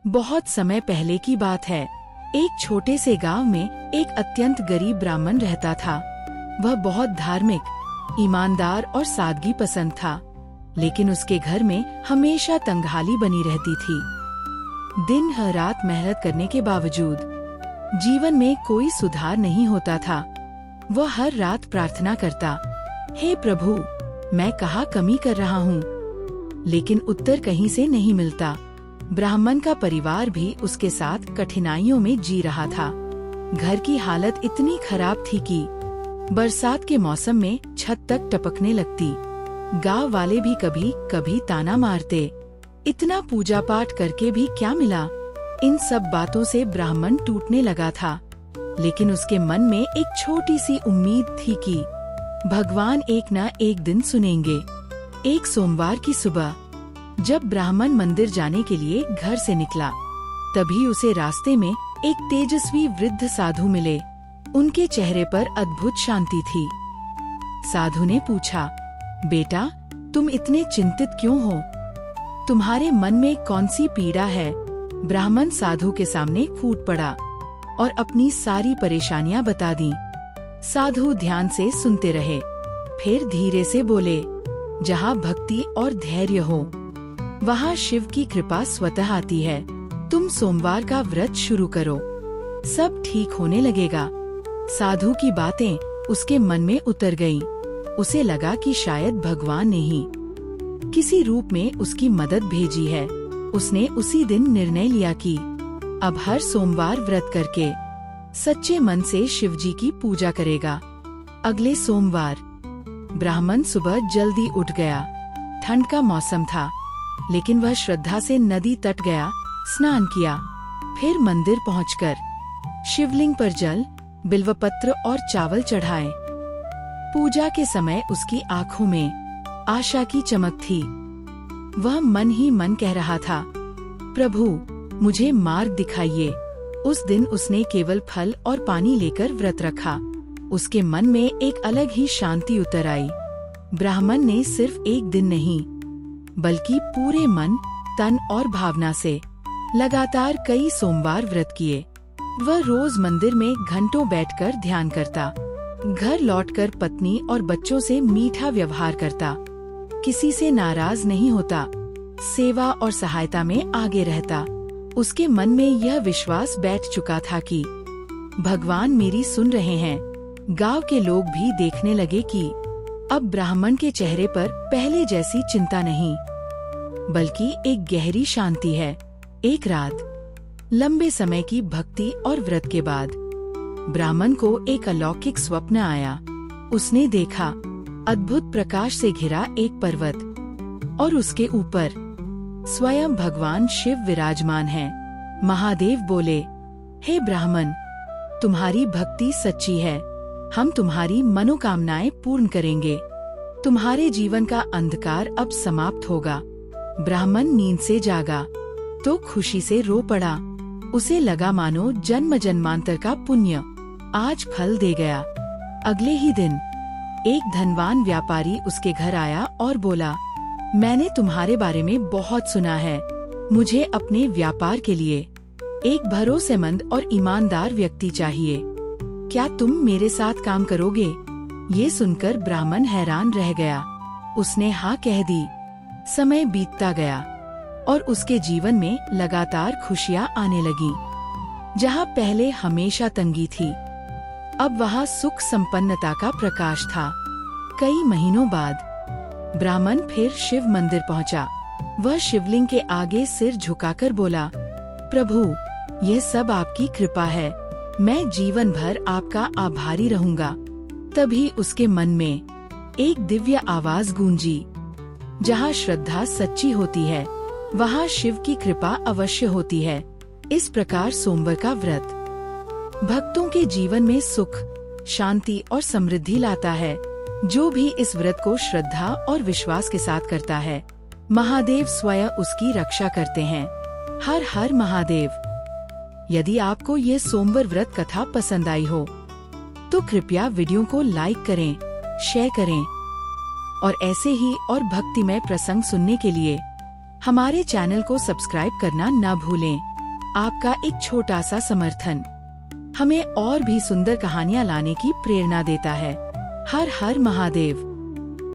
बहुत समय पहले की बात है। एक छोटे से गांव में एक अत्यंत गरीब ब्राह्मण रहता था। वह बहुत धार्मिक, ईमानदार और सादगी पसंद था, लेकिन उसके घर में हमेशा तंगहाली बनी रहती थी। दिन हर रात मेहनत करने के बावजूद जीवन में कोई सुधार नहीं होता था। वह हर रात प्रार्थना करता, हे प्रभु, मैं कहाँ कमी कर रहा हूँ, लेकिन उत्तर कहीं से नहीं मिलता। ब्राह्मण का परिवार भी उसके साथ कठिनाइयों में जी रहा था। घर की हालत इतनी खराब थी कि बरसात के मौसम में छत तक टपकने लगती। गांव वाले भी कभी कभी ताना मारते, इतना पूजा पाठ करके भी क्या मिला। इन सब बातों से ब्राह्मण टूटने लगा था, लेकिन उसके मन में एक छोटी सी उम्मीद थी कि भगवान एक न एक दिन सुनेंगे। एक सोमवार की सुबह जब ब्राह्मण मंदिर जाने के लिए घर से निकला, तभी उसे रास्ते में एक तेजस्वी वृद्ध साधु मिले। उनके चेहरे पर अद्भुत शांति थी। साधु ने पूछा, बेटा, तुम इतने चिंतित क्यों हो? तुम्हारे मन में कौन सी पीड़ा है? ब्राह्मण साधु के सामने फूट पड़ा और अपनी सारी परेशानियां बता दी। साधु ध्यान से सुनते रहे, फिर धीरे से बोले, जहाँ भक्ति और धैर्य हो, वहाँ शिव की कृपा स्वतः आती है। तुम सोमवार का व्रत शुरू करो, सब ठीक होने लगेगा। साधु की बातें उसके मन में उतर गईं। उसे लगा कि शायद भगवान ने ही किसी रूप में उसकी मदद भेजी है। उसने उसी दिन निर्णय लिया कि अब हर सोमवार व्रत करके सच्चे मन से शिव जी की पूजा करेगा। अगले सोमवार ब्राह्मण सुबह जल्दी उठ गया। ठंड का मौसम था, लेकिन वह श्रद्धा से नदी तट गया, स्नान किया। फिर मंदिर पहुंचकर शिवलिंग पर जल, बिल्वपत्र और चावल चढ़ाए। पूजा के समय उसकी आंखों में आशा की चमक थी। वह मन ही मन कह रहा था, प्रभु, मुझे मार्ग दिखाइए। उस दिन उसने केवल फल और पानी लेकर व्रत रखा। उसके मन में एक अलग ही शांति उतर आई। ब्राह्मण ने सिर्फ एक दिन नहीं, बल्कि पूरे मन, तन और भावना से लगातार कई सोमवार व्रत किए। वह रोज मंदिर में घंटों बैठकर ध्यान करता, घर लौटकर पत्नी और बच्चों से मीठा व्यवहार करता, किसी से नाराज नहीं होता, सेवा और सहायता में आगे रहता। उसके मन में यह विश्वास बैठ चुका था कि भगवान मेरी सुन रहे हैं। गांव के लोग भी देखने लगे कि अब ब्राह्मण के चेहरे पर पहले जैसी चिंता नहीं, बल्कि एक गहरी शांति है। एक रात लंबे समय की भक्ति और व्रत के बाद ब्राह्मण को एक अलौकिक स्वप्न आया। उसने देखा अद्भुत प्रकाश से घिरा एक पर्वत और उसके ऊपर स्वयं भगवान शिव विराजमान हैं। महादेव बोले, हे ब्राह्मण, तुम्हारी भक्ति सच्ची है। हम तुम्हारी मनोकामनाएं पूर्ण करेंगे। तुम्हारे जीवन का अंधकार अब समाप्त होगा। ब्राह्मण नींद से जागा तो खुशी से रो पड़ा। उसे लगा मानो जन्म जन्मांतर का पुण्य आज फल दे गया। अगले ही दिन एक धनवान व्यापारी उसके घर आया और बोला, मैंने तुम्हारे बारे में बहुत सुना है। मुझे अपने व्यापार के लिए एक भरोसेमंद और ईमानदार व्यक्ति चाहिए। क्या तुम मेरे साथ काम करोगे? ये सुनकर ब्राह्मण हैरान रह गया। उसने हाँ कह दी। समय बीतता गया और उसके जीवन में लगातार खुशियाँ आने लगी। जहाँ पहले हमेशा तंगी थी, अब वहाँ सुख संपन्नता का प्रकाश था। कई महीनों बाद ब्राह्मण फिर शिव मंदिर पहुँचा। वह शिवलिंग के आगे सिर झुकाकर बोला, प्रभु, यह सब आपकी कृपा है। मैं जीवन भर आपका आभारी रहूंगा। तभी उसके मन में एक दिव्य आवाज गूंजी, जहाँ श्रद्धा सच्ची होती है, वहाँ शिव की कृपा अवश्य होती है। इस प्रकार सोमवार का व्रत भक्तों के जीवन में सुख, शांति और समृद्धि लाता है। जो भी इस व्रत को श्रद्धा और विश्वास के साथ करता है, महादेव स्वयं उसकी रक्षा करते हैं। हर हर महादेव। यदि आपको ये सोमवार व्रत कथा पसंद आई हो, तो कृपया वीडियो को लाइक करें, शेयर करें और ऐसे ही और भक्तिमय प्रसंग सुनने के लिए हमारे चैनल को सब्सक्राइब करना न भूलें। आपका एक छोटा सा समर्थन हमें और भी सुंदर कहानियाँ लाने की प्रेरणा देता है। हर हर महादेव।